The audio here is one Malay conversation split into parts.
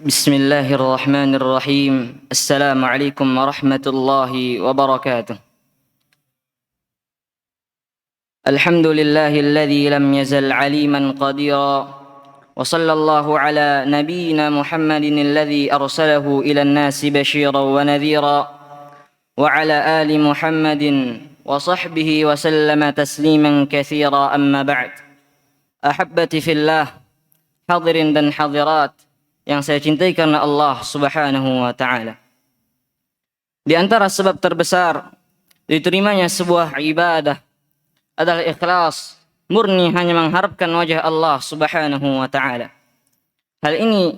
بسم الله الرحمن الرحيم. السلام عليكم ورحمة الله وبركاته. الحمد لله الذي لم يزل عليما قديرا، وصلى الله على نبينا محمد الذي أرسله إلى الناس بشيرا ونذيرا، وعلى آل محمد وصحبه وسلم تسليما كثيرا. أما بعد، أحبتي في الله، hadirin dan hadirat yang saya cintai karena Allah Subhanahu wa ta'ala. Di antara sebab terbesar diterimanya sebuah ibadah adalah ikhlas, murni hanya mengharapkan wajah Allah Subhanahu wa ta'ala. Hal ini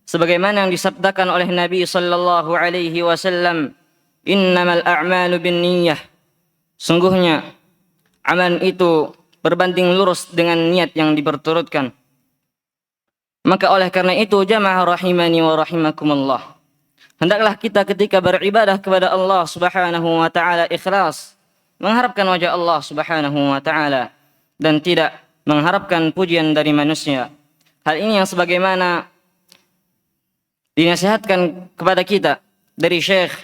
sebagaimana yang disabdakan oleh Nabi sallallahu alaihi wasallam, innamal a'malu binniyah. Sungguhnya amalan itu berbanding lurus dengan niat yang diperturutkan. Maka oleh karena itu, jamaah rahimani wa rahimakumullah, hendaklah kita ketika beribadah kepada Allah Subhanahu wa ta'ala ikhlas, mengharapkan wajah Allah Subhanahu wa ta'ala dan tidak mengharapkan pujian dari manusia. Hal ini yang sebagaimana dinasihatkan kepada kita dari Syekh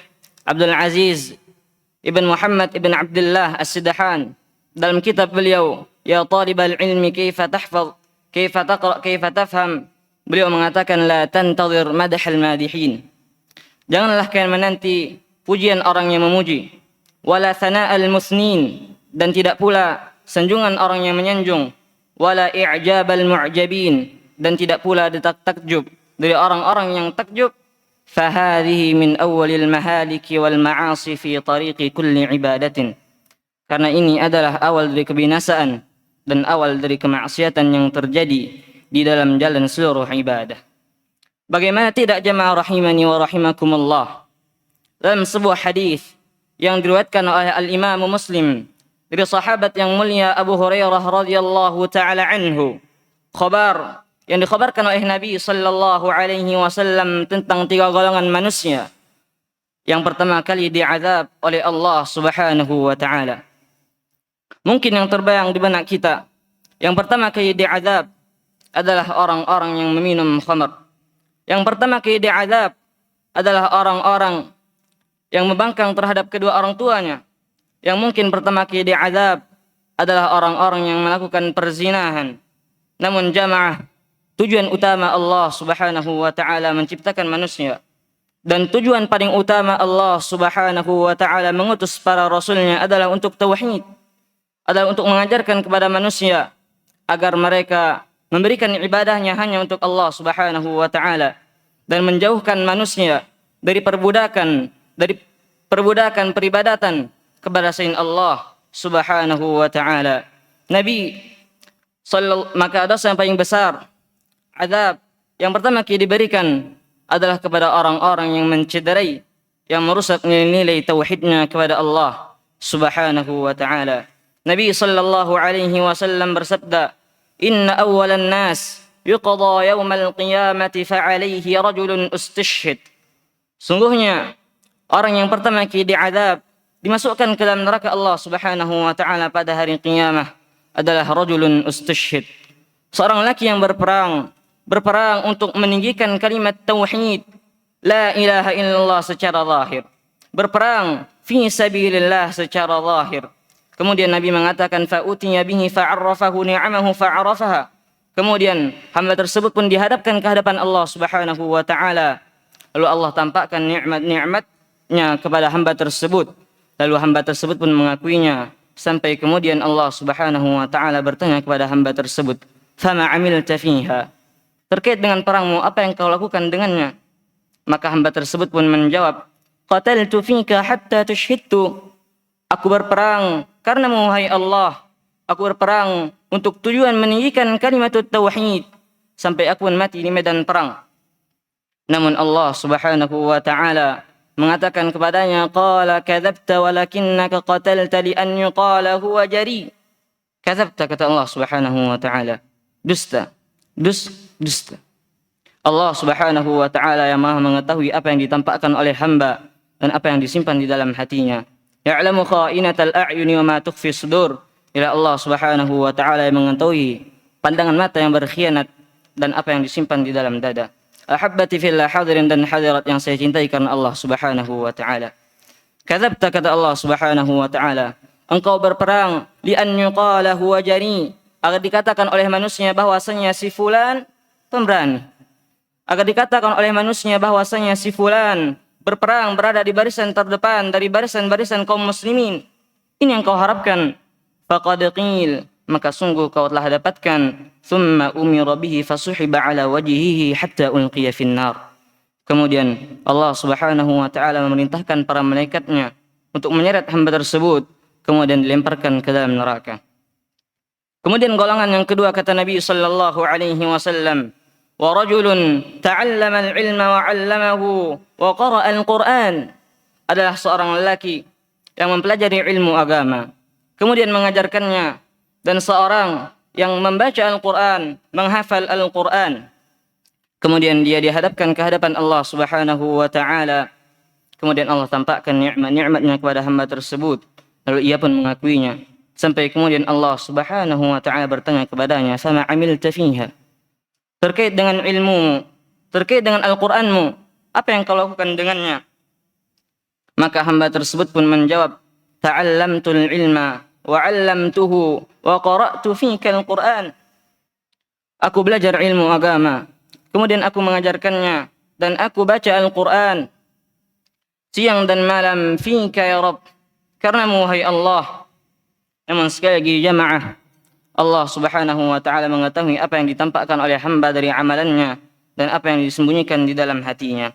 Abdul Aziz Ibn Muhammad Ibn Abdullah As-Sidahan dalam kitab beliau, Ya Talibal Ilmi Kaifa Tahfaz Kaifa taqra kaifa tafham. Beliau mengatakan, la tantadhir madhal madihin. Janganlah kalian menanti pujian orang yang memuji, wala thana'al musnin, dan tidak pula sanjungan orang yang menyanjung, wala i'jabal mu'jabin, dan tidak pula detak takjub dari orang-orang yang takjub. Fahadhihi min awwalil mahaliki wal ma'asi fi tariqi kulli ibadatin. Karena ini adalah awal dari kebinasaan dan awal dari kemaksiatan yang terjadi di dalam jalan seluruh ibadah. Bagaimana tidak, jamaah rahimani wa rahimakumullah, dalam sebuah hadis yang diriwayatkan oleh al-Imam Muslim dari sahabat yang mulia Abu Hurairah radhiyallahu taala anhu, khabar yang dikhabarkan oleh Nabi sallallahu alaihi wasallam tentang tiga golongan manusia yang pertama kali diazab oleh Allah Subhanahu wa taala. Mungkin yang terbayang di benak kita, yang pertama kali diazab adalah orang-orang yang meminum khamar. Yang pertama kali diazab adalah orang-orang yang membangkang terhadap kedua orang tuanya. Yang mungkin pertama kali diazab adalah orang-orang yang melakukan perzinahan. Namun jamaah, tujuan utama Allah Subhanahu wa ta'ala menciptakan manusia, dan tujuan paling utama Allah Subhanahu wa ta'ala mengutus para rasulnya adalah untuk tauhid, adalah untuk mengajarkan kepada manusia agar mereka memberikan ibadahnya hanya untuk Allah Subhanahu wa ta'ala, dan menjauhkan manusia dari perbudakan peribadatan kepada selain Allah Subhanahu wa ta'ala. Maka dosa yang paling besar, azab yang pertama kali diberikan adalah kepada orang-orang yang mencederai, yang merusak nilai tauhidnya kepada Allah Subhanahu wa ta'ala. Nabi sallallahu alaihi wasallam bersabda, inna awwalan nas yuqda yawmal qiyamati fa'alaihi rajulun ustashhid. Sungguhnya orang yang pertama kali diazab, dimasukkan ke dalam neraka Allah Subhanahu wa ta'ala pada hari qiyamah adalah rajulun ustashhid, seorang laki yang berperang untuk meninggikan kalimat tauhid la ilaha illallah secara zahir, berperang fi sabilillah secara zahir. Kemudian Nabi mengatakan, fa'utiya bihi fa'arrafahu ni'amahu fa'arafaha. Kemudian hamba tersebut pun dihadapkan ke hadapan Allah Subhanahu wa ta'ala. Lalu Allah tampakkan nikmat-nikmatnya kepada hamba tersebut. Lalu hamba tersebut pun mengakuinya. Sampai kemudian Allah Subhanahu wa ta'ala bertanya kepada hamba tersebut, fama amilta fiha. Terkait dengan perangmu, apa yang kau lakukan dengannya? Maka hamba tersebut pun menjawab, qataltu fika hatta tushhidtu. Aku berperang karenamu, wahai Allah. Aku berperang untuk tujuan meninggikan kalimat tauhid sampai aku pun mati di medan perang. Namun Allah Subhanahu wa ta'ala mengatakan kepadanya, qala kadzabta walakinnaka qatalta li an yuqala huwa jari. Kadzabta, kata Allah Subhanahu wa ta'ala, dusta. Allah Subhanahu wa ta'ala yang maha mengetahui apa yang ditampakkan oleh hamba dan apa yang disimpan di dalam hatinya. Ya'lamu kha'inatal a'yuni wa ma tukhfi sudur. Ila Allah Subhanahu wa ta'ala yang mengetahui pandangan mata yang berkhianat dan apa yang disimpan di dalam dada. Ahabbati fillah, hadirin dan hadirat yang saya cintai karena Allah Subhanahu wa taala. Kadzabta, kata Allah Subhanahu wa taala, engkau berperang li an yuqala huwa jari, agar dikatakan oleh manusia bahwasanya si fulan pemberani. Agar dikatakan oleh manusia bahwasanya si fulan berperang, berada di barisan terdepan dari barisan-barisan kaum muslimin. Ini yang kau harapkan. Faqad qil, maka sungguh kau telah dapatkan. Thumma umira bihi fasuhiba ala wajhihi hatta ulqiya finnar. Kemudian Allah Subhanahu wa taala memerintahkan para malaikatnya untuk menyeret hamba tersebut, kemudian dilemparkan ke dalam neraka. Kemudian golongan yang kedua, kata Nabi sallallahu alaihi wasallam, wa rajulun ta'allama al-ilma wa 'allamahu wa qara'a al-Qur'an, adalah seorang lelaki yang mempelajari ilmu agama kemudian mengajarkannya, dan seorang yang membaca Al-Quran, menghafal Al-Quran, kemudian dia dihadapkan ke hadapan Allah Subhanahu wa ta'ala, kemudian Allah tampakkan nikmat-nikmatnya kepada hamba tersebut, lalu ia pun mengakuinya, sampai kemudian Allah Subhanahu wa ta'ala bertanya kepadanya, fama amilta fiha, terkait dengan ilmu, terkait dengan Al-Quranmu, apa yang kau lakukan dengannya? Maka hamba tersebut pun menjawab, ta'allamtul ilma wa 'allamtuhu wa qara'tu fika al-Qur'an. Aku belajar ilmu agama, kemudian aku mengajarkannya, dan aku baca Al-Qur'an siang dan malam fika ya Rabb, karenamu wahai Allah. Namun sekali lagi jamaah, Allah Subhanahu wa taala mengetahui apa yang ditampakkan oleh hamba dari amalannya dan apa yang disembunyikan di dalam hatinya.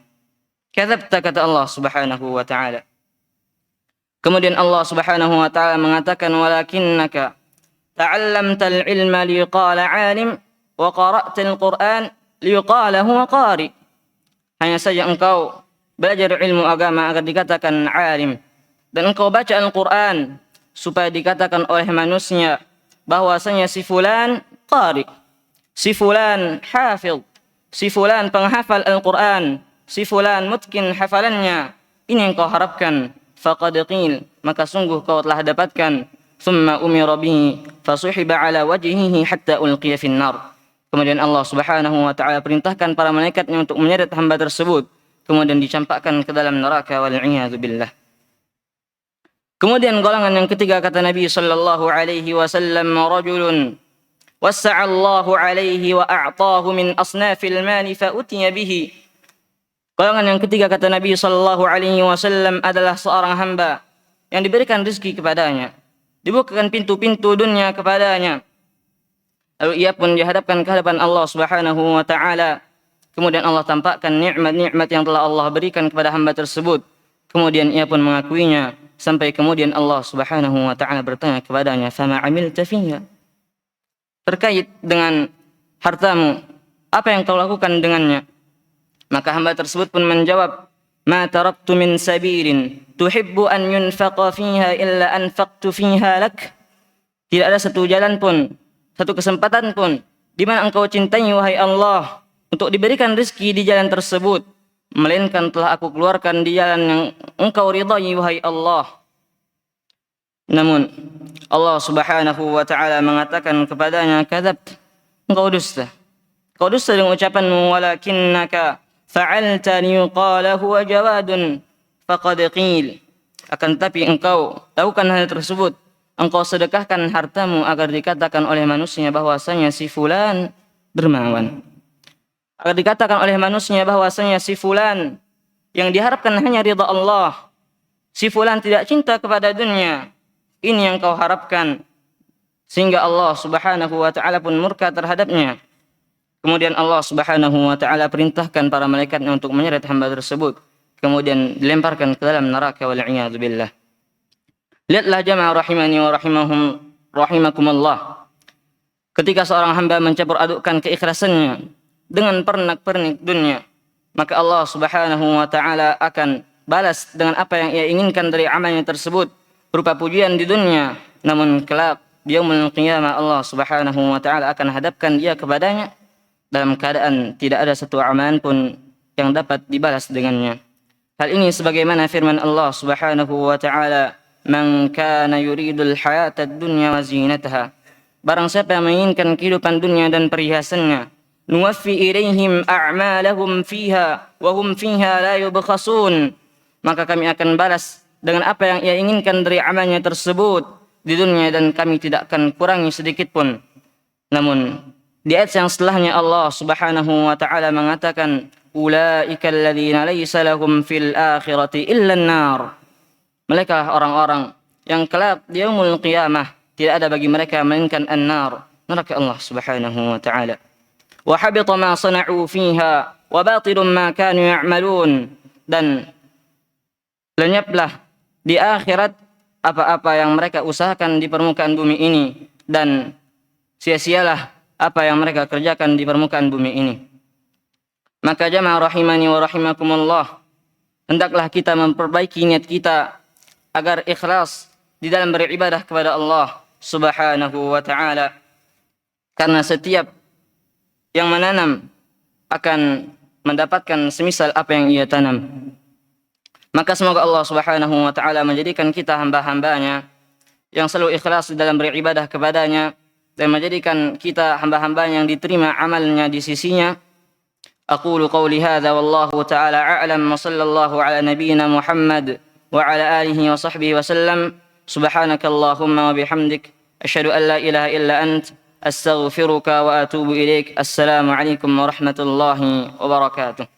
Kadzabta, kata Allah Subhanahu wa taala. Kemudian Allah Subhanahu wa taala mengatakan, walakinnaka ta'allamtal ilma liqala 'alim wa qara'tal Qur'an liqala huwa qari. Hanya saja engkau belajar ilmu agama agar dikatakan alim, dan engkau baca Al-Qur'an supaya dikatakan oleh manusia bahwasanya si fulan qari, si fulan hafidh, si fulan penghafal Al-Qur'an, si fulan mutkin hafalannya. Ini yang kau harapkan. Faqad qil, maka sungguh kau telah dapatkan. Thumma umira bihi fasuhiba ala wajhihi hatta ulqiya finnar. Kemudian Allah Subhanahu wa taala perintahkan para malaikatnya untuk menyeret hamba tersebut, kemudian dicampakkan ke dalam neraka, wal iyadzu billah. Kemudian golongan yang ketiga, kata Nabi sallallahu alaihi wasallam, rajulun wassa'a Allahu alaihi wa a'tahu min asnafil mali fa utiya bihi. Golongan yang ketiga, kata Nabi sallallahu alaihi wasallam, adalah seorang hamba yang diberikan rezeki kepadanya, dibukakan pintu-pintu dunia kepadanya, lalu ia pun dihadapkan ke hadapan Allah Subhanahu wa taala, kemudian Allah tampakkan nikmat-nikmat yang telah Allah berikan kepada hamba tersebut, kemudian ia pun mengakuinya, sampai kemudian Allah Subhanahu wa taala bertanya kepadanya, fama amilta fiha, terkait dengan hartamu, apa yang kau lakukan dengannya? Maka hamba tersebut pun menjawab, ma taraktu min sabirin tuhibbu an yunfaqa fiha illa anfaqtu fiha lak. Tidak ada satu jalan pun, satu kesempatan pun di mana engkau cintai wahai Allah untuk diberikan rezeki di jalan tersebut, melainkan telah aku keluarkan di jalan yang engkau ridai wahai Allah. Namun Allah Subhanahu wa taala mengatakan kepadanya, kadzabt, engkau dusta. Kau dusta dengan ucapanmu, walakinnaka fa'alta liyuqala huwa jawadun faqad qil. Akan tetapi engkau lakukan hal tersebut, engkau sedekahkan hartamu agar dikatakan oleh manusia bahwasanya si fulan dermawan, agar dikatakan oleh manusia bahwasanya si fulan yang diharapkan hanya ridha Allah, si fulan tidak cinta kepada dunia. Ini yang kau harapkan, sehingga Allah Subhanahu wa taala pun murka terhadapnya. Kemudian Allah Subhanahu wa taala perintahkan para malaikatnya untuk menyeret hamba tersebut, kemudian dilemparkan ke dalam neraka, wal iyadzu billah. Lihatlah jamaah rahimani wa rahimakumullah. Ketika seorang hamba mencampur adukkan keikhlasannya dengan pernak-pernik dunia, maka Allah Subhanahu wa taala akan balas dengan apa yang ia inginkan dari amalnya tersebut berupa pujian di dunia. Namun kelak di yaumul qiyamah Allah Subhanahu wa taala akan hadapkan dia kepadanya dalam keadaan tidak ada satu amalan pun yang dapat dibalas dengannya. Hal ini sebagaimana firman Allah Subhanahu wa taala, man kana yuridul hayatad dunya wa zinataha, barang siapa yang menginginkan kehidupan dunia dan perhiasannya, nuwaffi ilaihim a'malahum fiha wa hum fiha la yubkhasun. Maka kami akan balas dengan apa yang ia inginkan dari amalnya tersebut di dunia, dan kami tidak akan kurangi sedikit pun. Namun di ayat yang setelahnya Allah Subhanahu wa taala mengatakan, ulaika alladzina laysa lahum fil akhirati illa an-nar. Mereka orang-orang yang kelak di yaumul qiyamah tidak ada bagi mereka melainkan an-nar, neraka Allah Subhanahu wa taala. Wa habita ma sana'u fiha wa batilun ma kanu ya'malun. Dan lenyaplah di akhirat apa-apa yang mereka usahakan di permukaan bumi ini, dan sia-sialah apa yang mereka kerjakan di permukaan bumi ini. Maka jamaah rahimani wa rahimakumullah, hendaklah kita memperbaiki niat kita agar ikhlas di dalam beribadah kepada Allah Subhanahu wa taala. Karena setiap yang menanam akan mendapatkan semisal apa yang ia tanam. Maka semoga Allah Subhanahu wa taala menjadikan kita hamba-hambanya yang selalu ikhlas di dalam beribadah kepadanya, dan menjadikan kita hamba-hambanya yang diterima amalnya di sisinya. Aqulu qawli hadza wallahu ta'ala a'lam, wa sallallahu ala nabiyyina Muhammad wa ala alihi wa sahbihi wa sallam. Subhanakallahumma wa bihamdik asyhadu an la ilaha illa ant astaghfiruka wa atubu ilaik. Assalamu alaikum warahmatullahi wabarakatuh.